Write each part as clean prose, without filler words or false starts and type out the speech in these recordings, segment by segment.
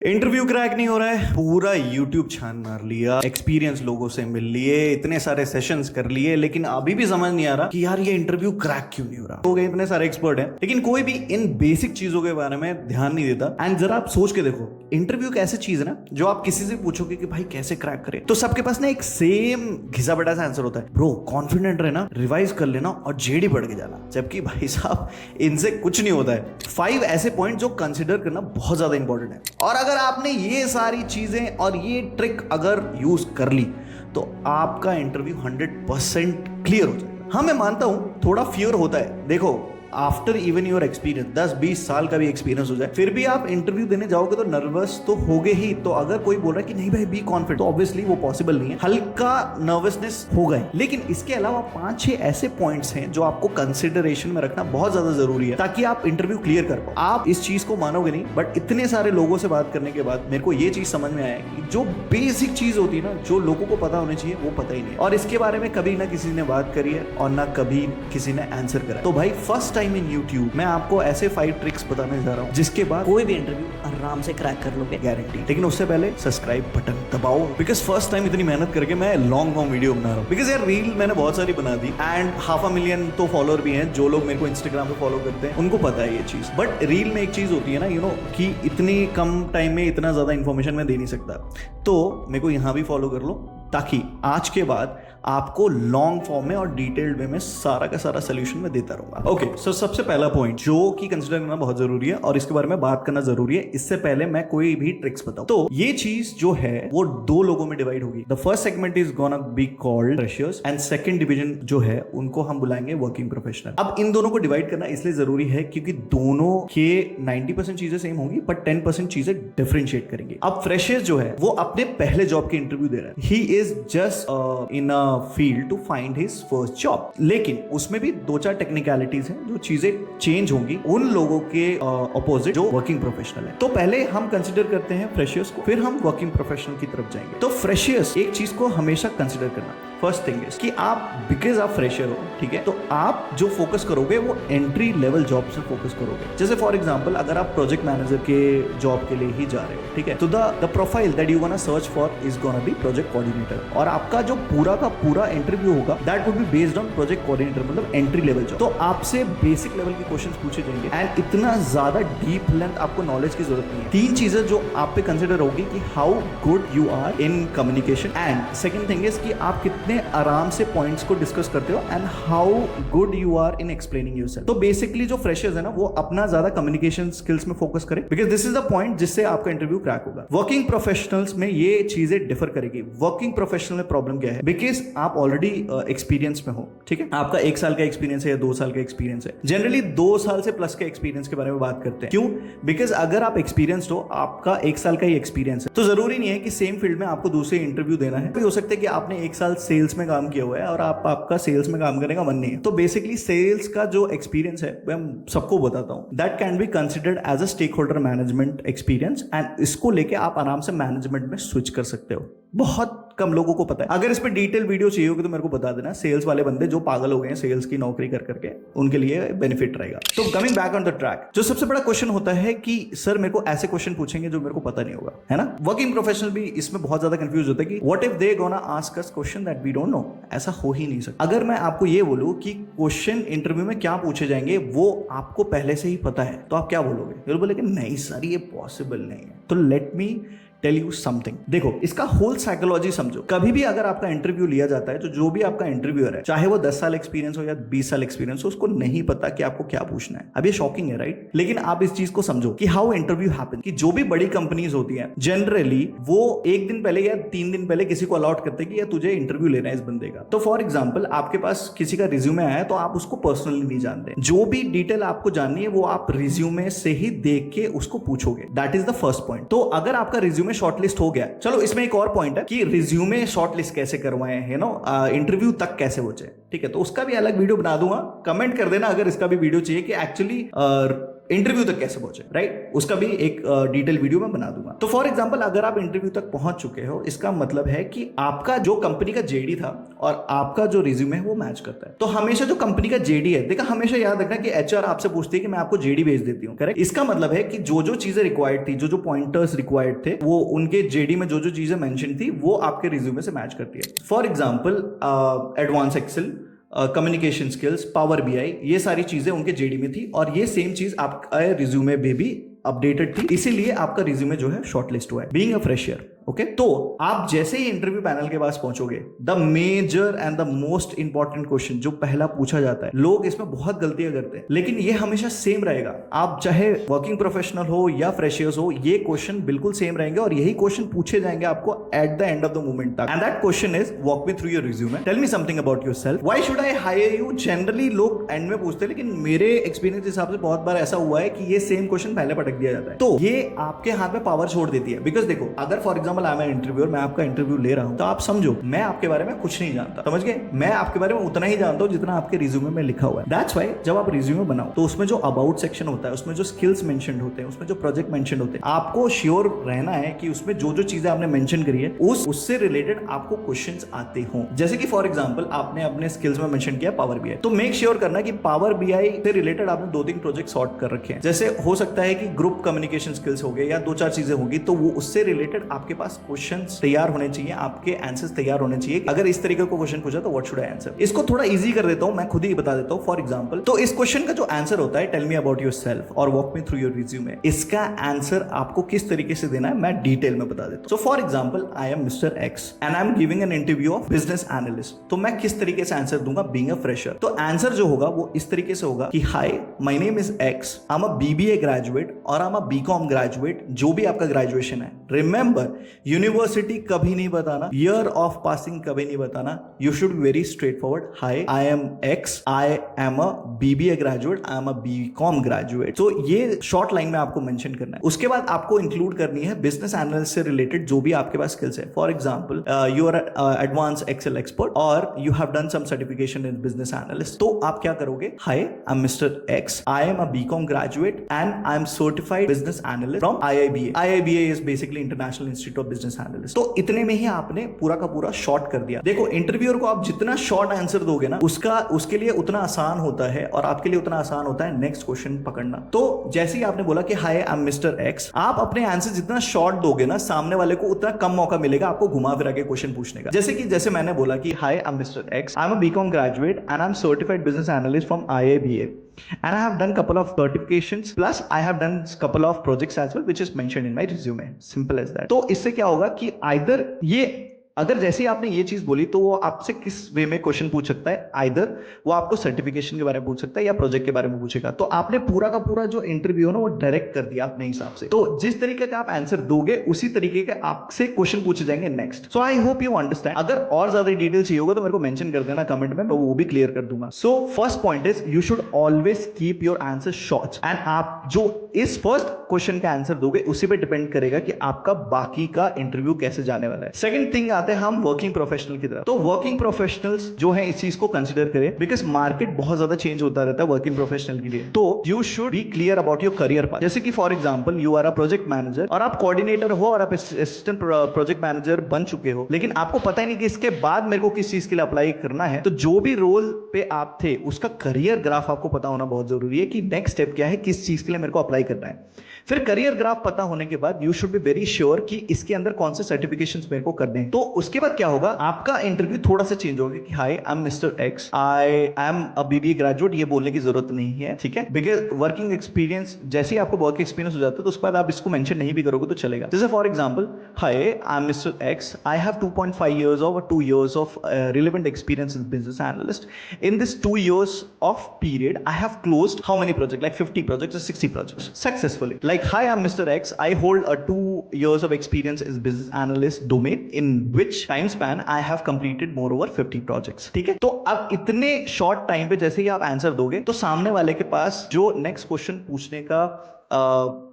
Interview crack नहीं हो रहा है, पूरा यूट्यूब छान मार लिया, एक्सपीरियंस लोगों से मिल लिए, इतने सारे सेशंस कर लिए, लेकिन अभी भी समझ नहीं आ रहा कि यार ये इंटरव्यू क्रैक क्यों नहीं हो रहा। हो गए इतने सारे एक्सपर्ट हैं, लेकिन कोई भी इन बेसिक चीजों के बारे में ध्यान नहीं देता। एंड जरा आप सोच के देखो, इंटरव्यू एक ऐसी चीज है ना, जो आप किसी से पूछोगे कि भाई कैसे क्रैक करे, तो सबके पास ना एक सेम घिसा बैठा सा आंसर होता है, ब्रो कॉन्फिडेंट रहना, रिवाइज कर लेना और जेडी पढ़ के जाना। जबकि भाई साहब इनसे कुछ नहीं होता है। 5 ऐसे पॉइंट जो कंसिडर करना बहुत ज्यादा इंपॉर्टेंट है, और अगर आपने ये सारी चीजें और ये ट्रिक अगर यूज कर ली तो आपका इंटरव्यू 100% क्लियर हो जाएगा। हाँ मैं मानता हूं थोड़ा फियर होता है। देखो आफ्टर इवन योर एक्सपीरियंस 10-20 साल का भी एक्सपीरियंस हो जाए, फिर भी आप इंटरव्यू देने जाओगे तो नर्वस तो होगे ही। तो अगर कोई बोल रहा है कि नहीं भाई बी कॉन्फिडेंट, तो ऑब्वियसली वो पॉसिबल नहीं है, हल्का नर्वसनेस होगा ही। लेकिन इसके अलावा 5-6 ऐसे पॉइंट्स हैं जो आपको कंसिडरेशन में रखना बहुत ज्यादा जरूरी है, ताकि आप इंटरव्यू क्लियर कर पाओ। आप इस चीज को मानोगे नहीं, बट इतने सारे लोगों से बात करने के बाद मेरे को ये चीज समझ में आया कि जो बेसिक चीज होती है ना, जो लोगों को पता होनी चाहिए, वो पता ही नहीं है। और इसके बारे में कभी ना किसी ने बात करी है और ना कभी किसी ने आंसर करा। तो भाई फर्स्ट टाइम इन यूट्यूब मैं आपको ऐसे 5 ट्रिक्स बताने जा रहा हूँ जिसके बाद कोई भी इंटरव्यू आराम से क्रैक कर लोगे, गारंटी। लेकिन उससे पहले सब्सक्राइब बटन दबाओ, बिकॉज फर्स्ट टाइम इतनी मेहनत करके मैं लॉन्ग फॉर्म वीडियो बना रहा हूँ। बिकॉज यार रील मैंने बहुत सारी बना दी एंड 500,000 तो फॉलोअर भी हैं। जो लोग मेरे को इंस्टाग्राम पे फॉलो करते हैं उनको पता है ये चीज। बट रील में एक चीज होती है ना, यू नो, कि इतनी कम टाइम में इतना ज्यादा इंफॉर्मेशन मैं दे नहीं सकता। तो मेरे को यहाँ भी फॉलो कर लो, ताकि आज के बाद आपको लॉन्ग फॉर्म में और डिटेल्ड वे में सारा का सारा सोल्यूशन मैं देता रहूंगा। ओके, सो सबसे पहला पॉइंट जो कि कंसीडर करना बहुत जरूरी है और इसके बारे में बात करना जरूरी है, इससे पहले मैं कोई भी ट्रिक्स बताऊं तो ये चीज जो है वो 2 लोगों में डिवाइड होगी। The first segment is gonna be called freshers and second division जो है उनको हम बुलाएंगे वर्किंग प्रोफेशनल। अब इन दोनों को डिवाइड करना इसलिए जरूरी है क्योंकि दोनों के 90% चीजें सेम होंगी, बट 10% चीजें डिफरेंशिएट करेंगे। अब फ्रेशर्स जो है वो अपने पहले जॉब के इंटरव्यू दे रहा है, he is just in a field to find his first job. लेकिन उसमें भी 2-4 टेक्निकलिटीज हैं जो चीजें चेंज होंगी उन लोगों के अपोजिट जो वर्किंग प्रोफेशनल है। तो पहले हम कंसिडर करते हैं फ्रेशर्स को, फिर हम वर्किंग प्रोफेशनल की तरफ जाएंगे। तो फ्रेशर्स एक चीज को हमेशा कंसिडर करना, फर्स्ट थिंग इज कि आप बिकॉज आप फ्रेशर हो, ठीक है, तो आप जो फोकस करोगे वो एंट्री लेवल जॉब से फोकस करोगे। जैसे फॉर एग्जांपल अगर आप प्रोजेक्ट मैनेजर के जॉब के लिए ही जा रहे हो, ठीक है, तो the profile that you want to search for is gonna be project coordinator, और आपका जो पूरा का पूरा इंटरव्यू होगा that would be based on project coordinator, मतलब एंट्री लेवल जॉब। तो आपसे बेसिक लेवल के क्वेश्चंस पूछे जाएंगे एंड इतना ज्यादा डीप लेंथ आपको नॉलेज की जरूरत नहीं है। 3 चीजें जो आप पे कंसिडर होगी कि how good you are in communication, and second thing is कि आप कितने आराम से पॉइंट्स को डिस्कस करते हो, and how good you are in explaining yourself. तो बेसिकली जो फ्रेशर्स है ना वो अपना ज्यादा कम्युनिकेशन स्किल्स में फोकस करें, because this is the point जिससे आपका इंटरव्यू क्रैक होगा। वर्किंग प्रोफेशनल्स में ये चीजें डिफर करेगी। वर्किंग प्रोफेशनल में प्रॉब्लम क्या है, बिकॉज आप ऑलरेडी एक्सपीरियंस में हो, ठीक है, आपका 1 साल का एक्सपीरियंस है या 2 साल का एक्सपीरियंस है। जनरली 2 साल से प्लस के एक्सपीरियंस के बारे में बात करते हैं। क्यों? बिकॉज अगर आप एक्सपीरियंस्ड हो, आपका 1 साल का ही एक्सपीरियंस है, तो जरूरी नहीं है कि सेम फील्ड में आपको दूसरे इंटरव्यू देना है। हो सकता है कि आपने 1 साल सेल्स में काम किया हुआ है और आपका सेल्स में काम करने का मन नहीं है। तो बेसिकली सेल्स का जो एक्सपीरियंस है मैं सबको बताता हूं, that can be considered as a stakeholder management experience, and इसको लेके आप आराम से मैनेजमेंट में स्विच कर सकते हो। बहुत कम लोगों को पता है। अगर इस पे डिटेल वीडियो चाहिए होगी तो मेरे को बता देना। सेल्स वाले बंदे जो पागल हो गए हैं सेल्स की नौकरी कर करके, उनके लिए बेनिफिट रहेगा। तो coming back on the track, जो सबसे बड़ा क्वेश्चन होता है कि सर मेरे को ऐसे क्वेश्चन पूछेंगे जो मेरे को पता नहीं होगा, है ना। वर्किंग प्रोफेशनल भी इसमें बहुत ज्यादा कंफ्यूज होता है कि what if they gonna ask us question that we don't know. ऐसा हो ही नहीं सकता। अगर मैं आपको ये बोलूं कि क्वेश्चन इंटरव्यू में क्या पूछे जाएंगे वो आपको पहले से ही पता है, तो आप क्या बोलोगे? बोलोगे नहीं सर ये पॉसिबल नहीं है। तो let me tell you something. देखो इसका होल साइकोलॉजी समझो। कभी भी अगर आपका इंटरव्यू लिया जाता है तो जो भी आपका इंटरव्यूअर है, चाहे वो 10 साल एक्सपीरियंस हो या 20 साल एक्सपीरियंस हो, उसको नहीं पता कि आपको क्या पूछना है। अब ये शॉकिंग है, राइट? लेकिन आप इस चीज को समझो कि हाउ इंटरव्यू हैपन, कि जो भी बड़ी कंपनीज होती हैं जनरली वो 1 दिन पहले या 3 दिन पहले किसी को अलॉट करते हैं कि यार तुझे इंटरव्यू लेना है इस बंदे का। तो फॉर एग्जाम्पल आपके पास किसी का रिज्यूमे आया तो आप उसको पर्सनली नहीं जानते। जो भी डिटेल आपको जाननी है वो आप रिज्यूमे से ही देख के उसको पूछोगे। That is the first point. तो अगर आपका रिज्यूमे शॉर्टलिस्ट हो गया, चलो इसमें एक और पॉइंट है कि रिज्यूमे शॉर्टलिस्ट कैसे करवाएं, है ना, इंटरव्यू तक कैसे पहुंचे, ठीक है, तो उसका भी अलग वीडियो बना दूंगा। कमेंट कर देना अगर इसका भी वीडियो चाहिए कि एक्चुअली इंटरव्यू तक कैसे पहुंचे, राइट? उसका भी एक डिटेल वीडियो मैं बना दूंगा। तो फॉर एग्जांपल अगर आप इंटरव्यू तक पहुंच चुके हो, इसका मतलब है कि आपका जो कंपनी का जेडी था और आपका जो रिज्यूमे है वो मैच करता है। तो हमेशा जो कंपनी का जेडी है, देखा, हमेशा याद रखना कि एचआर आपसे पूछती है कि मैं आपको जेडी भेज देती हूँ, करेक्ट? इसका मतलब है कि जो जो चीजें रिक्वायर्ड थी, जो जो पॉइंटर्स रिक्वायर्ड थे, वो उनके जेडी में जो जो चीजें मेंशन थी वो आपके रिज्यूमे से मैच करती है। For example advance Excel, communication skills, Power BI, ये सारी चीजें उनके जेडी में थी और ये सेम चीज आपका रिज्यूमे में भी अपडेटेड थी, इसीलिए आपका रिज्यूमे जो है शॉर्टलिस्ट हुआ है, बीइंग अ फ्रेशर। ओके, तो आप जैसे ही इंटरव्यू पैनल के पास पहुंचोगे, the major and the most important question जो पहला पूछा जाता है, लोग इसमें बहुत गलतियां करते हैं, लेकिन ये हमेशा सेम रहेगा। आप चाहे वर्किंग प्रोफेशनल हो या फ्रेशर्स हो, ये क्वेश्चन बिल्कुल सेम रहेंगे और यही क्वेश्चन पूछे जाएंगे आपको at the end of the movement तक। And that question is, walk me through your resume, tell me something about yourself, why should I hire you. Generally लोग एंड में पूछते हैं, लेकिन मेरे एक्सपीरियंस के हिसाब से बहुत बार ऐसा हुआ है कि ये सेम क्वेश्चन पहले पटक दिया जाता है, तो ये आपके हाथ में पावर छोड़ देती है। बिकॉज देखो, अगर for example I am an interviewer, मैं आपका इंटरव्यू ले रहा हूं, तो आप समझो मैं आपके बारे में कुछ नहीं जानता, समझ गए? मैं आपके बारे में उतना ही जानता हूं जितना आपके रिज्यूमे में लिखा हुआ है। दैट्स व्हाई जब आप रिज्यूमे बनाओ तो उसमें जो अबाउट सेक्शन होता है, उसमें जो स्किल्स मेंशन होते हैं, उसमें जो प्रोजेक्ट मेंशन होते हैं, आपको श्योर रहना है कि उसमें जो जो चीजें आपने मेंशन करी है उससे रिलेटेड आपको क्वेश्चंस आते हों। जैसे कि फॉर एग्जांपल आपने अपने स्किल्स में मेंशन किया पावर बीआई, तो मेक श्योर करना कि पावर बीआई से रिलेटेड आपने 2-3 प्रोजेक्ट सॉर्ट कर रखे हैं। जैसे हो सकता है कि ग्रुप कम्युनिकेशन स्किल्स हो गए या 2-4 चीजें होगी, तो वो उससे रिलेटेड आपके पास क्वेश्चंस तैयार होने चाहिए, आपके आंसर्स तैयार होने चाहिए। अगर इस तरीके को क्वेश्चन पूछा तो व्हाट शुड आई आंसर। इसको थोड़ा इजी कर देता हूं, मैं खुद ही बता देता हूं। फॉर एग्जांपल, तो इस क्वेश्चन का जो आंसर होता है, टेल मी अबाउट योरसेल्फ और walk me through your resume, इसका आंसर आपको किस तरीके से देना है मैं डिटेल में बता देता हूं। So for example, I am mister X and I am giving an interview of business analyst, तो मैं किस तरीके से आंसर दूंगा बीइंग अ फ्रेशर। तो आंसर जो होगा वो इस तरीके से होगा कि hi, my name is X, I am a BBA graduate और I am a BCom graduate, जो भी आपका ग्रेजुएशन है। रिमेंबर, यूनिवर्सिटी कभी नहीं बताना, ईयर ऑफ पासिंग कभी नहीं बताना, you should be very straightforward. Hi, I am X, I am a BBA graduate, I am a BCom graduate. तो ये शॉर्ट लाइन में आपको मेंशन करना है। उसके बाद आपको इंक्लूड करनी है बिजनेस एनालिस्ट से रिलेटेड जो भी आपके पास स्किल्स है। For example, you are advance excel expert और you have done some certification in business analyst, तो आप क्या करोगे? Hi, I am mister X, I am a BCom graduate and I am certified business analyst from IIBA। IIBA is basically international institute of business analyst. तो इतने में ही आपने पूरा का पूरा शॉर्ट कर दिया। देखो, इंटरव्यूअर को आप जितना शॉर्ट आंसर दोगे ना, उसके लिए उतना आसान होता है और आपके लिए उतना आसान होता है नेक्स्ट क्वेश्चन पकड़ना। तो जैसे ही आपने बोला कि hi, I am mister x, आप अपने आंसर जितना शॉर्ट दोगे ना, सामने वाले को उतना कम मौका मिलेगा आपको घुमा फिरा के क्वेश्चन पूछने का। जैसे मैंने बोला कि hi, I am mister X, I am a BCom graduate and I am certified business analyst from IIBA and I have done couple of certifications plus I have done couple of projects as well which is mentioned in my resume, simple as that। तो इससे क्या होगा कि either ये, अगर जैसे ही आपने ये चीज बोली तो वो आपसे किस वे में क्वेश्चन पूछ सकता है, आइदर वो आपको सर्टिफिकेशन के बारे में पूछ सकता है या प्रोजेक्ट के बारे में पूछेगा। तो आपने पूरा का पूरा जो इंटरव्यू है ना वो डायरेक्ट कर दिया अपने हिसाब से। तो जिस तरीके का आप आंसर दोगे उसी तरीके के आपसे क्वेश्चन पूछे जाएंगे next. So I hope you understand. अगर और ज्यादा डिटेल चाहिए होगा तो मेरे को मेंशन कर देना कमेंट में, मैं वो भी क्लियर कर दूंगा। So first point is, you should always keep your answer short and आप जो इस फर्स्ट क्वेश्चन का आंसर दोगे उसी पे डिपेंड करेगा कि आपका बाकी का इंटरव्यू कैसे जाने वाला है। सेकंड थिंग आते हैं हम वर्किंग प्रोफेशनल की तरफ। तो वर्किंग प्रोफेशनल्स जो है इस चीज को कंसीडर करें, बिकॉज मार्केट बहुत ज्यादा चेंज होता रहता है वर्किंग प्रोफेशनल के लिए। तो you should be clear about your career path. जैसे कि for example, you are a project manager और आप कोऑर्डिनेटर हो और आप असिस्टेंट प्रोजेक्ट मैनेजर बन चुके हो, लेकिन आपको पता ही नहीं कि इसके बाद मेरे को किस चीज के लिए अप्लाई करना है। तो जो भी रोल पे आप थे उसका करियर ग्राफ आपको पता होना बहुत जरूरी है कि नेक्स्ट स्टेप क्या है, किस चीज के लिए मेरे को अप्लाई करना है। फिर करियर ग्राफ पता होने के बाद you should be very sure कि इसके अंदर कौन से सर्टिफिकेशंस मेरे को करने हैं। तो उसके बाद क्या होगा, आपका इंटरव्यू थोड़ा सा चेंज होगा कि hi, I am mister X, I am a BBA graduate, ये बोलने की जरूरत नहीं है, ठीक है? बिकॉज वर्किंग एक्सपीरियंस, जैसे ही आपको वर्क एक्सपीरियंस हो जाता है तो उसके बाद आप इसको मेंशन नहीं भी करोगे तो चलेगा। जैसे for example, hi, I am mister X, I have 2.5 years or 2 years of relevant experience as business analyst. In this 2 years of period, I have closed how many projects? Like 50 projects or 60 projects successfully. Like, hi, I'm Mr. X. I hold a 2 years of experience as business analyst domain, in which time span I have completed more over 50 projects. ठीक है? तो अब इतने short time पे जैसे ही आप answer दोगे तो सामने वाले के पास जो नेक्स्ट क्वेश्चन पूछने का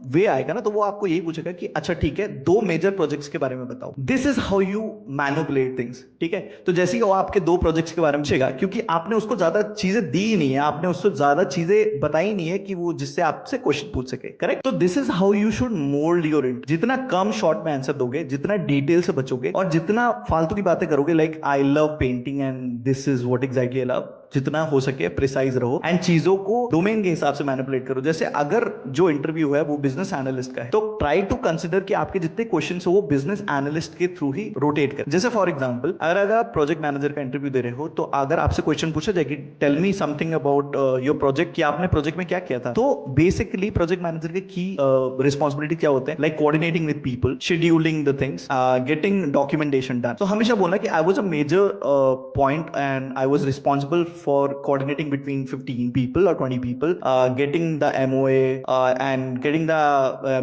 वे आएगा ना, तो वो आपको यही पूछेगा कि अच्छा ठीक है, 2 मेजर प्रोजेक्ट्स के बारे में बताओ। This is how you manipulate things, ठीक है। तो जैसे ही वो आपके 2 प्रोजेक्ट्स के बारे में पूछेगा, क्योंकि आपने उसको ज्यादा चीजें दी ही नहीं है, आपने उसको ज्यादा चीजें बताई नहीं है कि वो जिससे आपसे क्वेश्चन पूछ सके, करेक्ट। तो this is how you should mould your int. जितना कम शॉर्ट में आंसर दोगे, जितना डिटेल से बचोगे और जितना फालतू की बातें करोगे, like I love painting and this is what exactly I love, जितना हो सके प्रिसाइज रहो एंड चीजों को डोमेन के हिसाब से मैनिपुलेट करो। जैसे अगर जो इंटरव्यू है वो बिजनेस एनालिस्ट का है, तो ट्राई टू कंसिडर कि आपके जितने क्वेश्चन हो वो बिजनेस एनालिस्ट के थ्रू ही रोटेट कर। जैसे फॉर एग्जांपल, अगर आप प्रोजेक्ट मैनेजर का इंटरव्यू दे रहे हो, तो अगर आपसे क्वेश्चन पूछा जाए कि tell me something about your project, कि आपने प्रोजेक्ट में क्या किया था, तो बेसिकली प्रोजेक्ट मैनेजर के की रिस्पॉन्सिबिलिटी क्या होते हैं, like coordinating with people, scheduling the things, getting documentation done. तो हमेशा बोलना कि I was a major point and I was responsible for coordinating between 15 people or 20 people, getting the MOA and getting the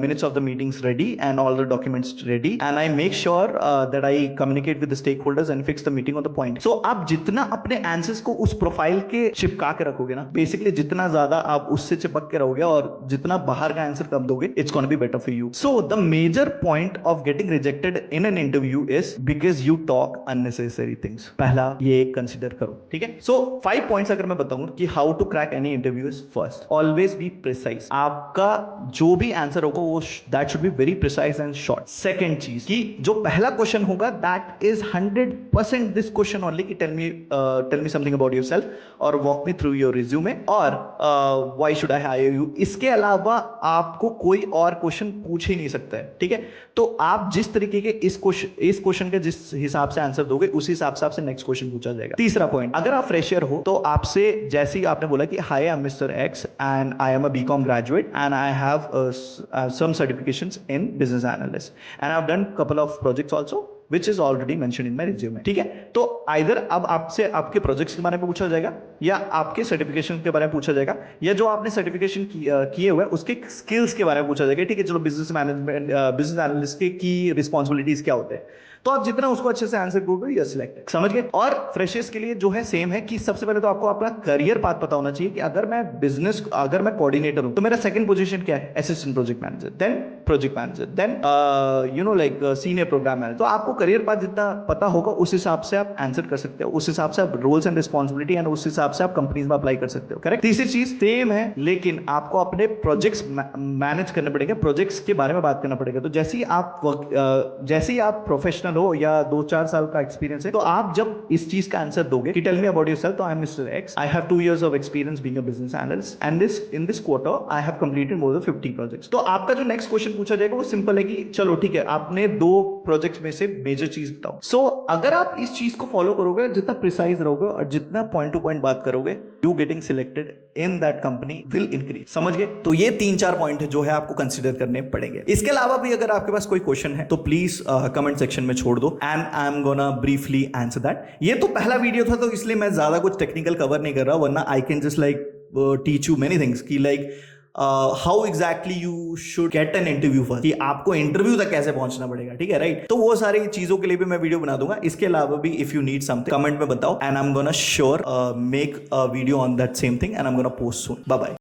minutes of the meetings ready and all the documents ready, and I make sure that I communicate with the stakeholders and fix the meeting on the point. So आप जितना अपने answers को उस profile के चिपका के रखोगे ना, बेसिकली जितना ज्यादा आप उससे चिपक के रहोगे और जितना बाहर का आंसर कम दोगे, it's going to be better for you. So the major point of getting rejected in an interview is because you talk unnecessary things. पहला ये कंसिडर करो, ठीक है। So 5 पॉइंट्स अगर मैं बताऊं कि how to crack any interview is, first, always be precise. आपका जो भी आंसर होगा वो that should be very precise and short. Second चीज कि जो पहला क्वेश्चन होगा that is 100% this question only, कि tell me something about yourself और walk me through your resume और why should I hire you. इसके अलावा आपको कोई और क्वेश्चन पूछ ही नहीं सकता है, ठीक है। तो आप जिस तरीके के इस क्वेश्चन के जिस हिसाब से आंसर दोगे, उसी हिसाब से आपसे नेक्स्ट क्वेश्चन पूछा जाएगा। तीसरा पॉइंट, अगर आप फ्रेशर हो तो आपसे जैसे ही आपने बोला कि hi I am mister X and I am a BCom graduate and I have some certifications in business analyst and I have done couple of projects also which is already mentioned in my resume, ठीक है। तो either अब आपसे आपके projects के बारे में पूछा जाएगा या आपके सर्टिफिकेशन के बारे में पूछा जाएगा, या जो आपने सर्टिफिकेशन किए हुए उसके स्किल्स के बारे में पूछा जाएगा, ठीक है। चलो बिजनेस मैनेजमेंट, बिजनेस एनालिस्ट की रिस्पॉन्सिबिलिटीज क्या होते हैं, तो आप जितना उसको अच्छे से आंसर करोगे या सिलेक्ट, समझ गए। और फ्रेशर्स के लिए जो है सेम है कि सबसे पहले तो आपको अपना करियर पाथ पता होना चाहिए कि अगर मैं कोऑर्डिनेटर हूं तो मेरा सेकंड पोजीशन क्या है, assistant project manager, then project manager, then like senior program manager. तो आपको करियर पाथ जितना पता होगा उस हिसाब से आप आंसर कर सकते हो, उस हिसाब से आप रोल्स एंड रिस्पॉन्सिबिलिटी एंड उस हिसाब से आप कंपनीज में अप्लाई कर सकते हो, करेक्ट। तीसरी चीज सेम है, लेकिन आपको अपने प्रोजेक्ट्स मैनेज करने पड़ेंगे, प्रोजेक्ट्स के बारे में बात करना पड़ेगा। तो जैसे ही आप प्रोफेशनल हो या 2-4 साल का एक्सपीरियंस है, तो आप जब इस चीज का आंसर दोगे कि टेल मी अबाउट योरसेल्फ, तो आई am mister X, I have 2 years of experience being a business analyst and in this quarter I have completed more than 50 projects। तो आपका जो नेक्स्ट क्वेश्चन पूछा जाएगा वो सिंपल है कि चलो ठीक है, आपने 2 प्रोजेक्ट्स में से मेजर चीज बताओ। सो अगर आप इस चीज को फॉलो करोगे, जितना प्रिसाइज रहोगे और जितना पॉइंट टू पॉइंट बात करोगे, you getting selected in that company will increase, समझ गए। तो ये 3-4 पॉइंट है जो है आपको कंसीडर करने पड़ेंगे। इसके अलावा भी अगर आपके पास कोई क्वेश्चन है तो प्लीज कमेंट सेक्शन में छोड़ दो and I am gonna briefly answer that. ये तो पहला वीडियो था तो इसलिए मैं ज्यादा कुछ टेक्निकल कवर नहीं कर रहा, वरना I can just like teach you many things की like how exactly you should get an interview first, कि आपको इंटरव्यू तक कैसे पहुंचना पड़ेगा, ठीक है, राइट। तो वो सारी चीजों के लिए भी मैं वीडियो बना दूंगा। इसके अलावा भी if you need something comment में बताओ and I am gonna sure make a video on that same thing and I am gonna post soon. Bye bye.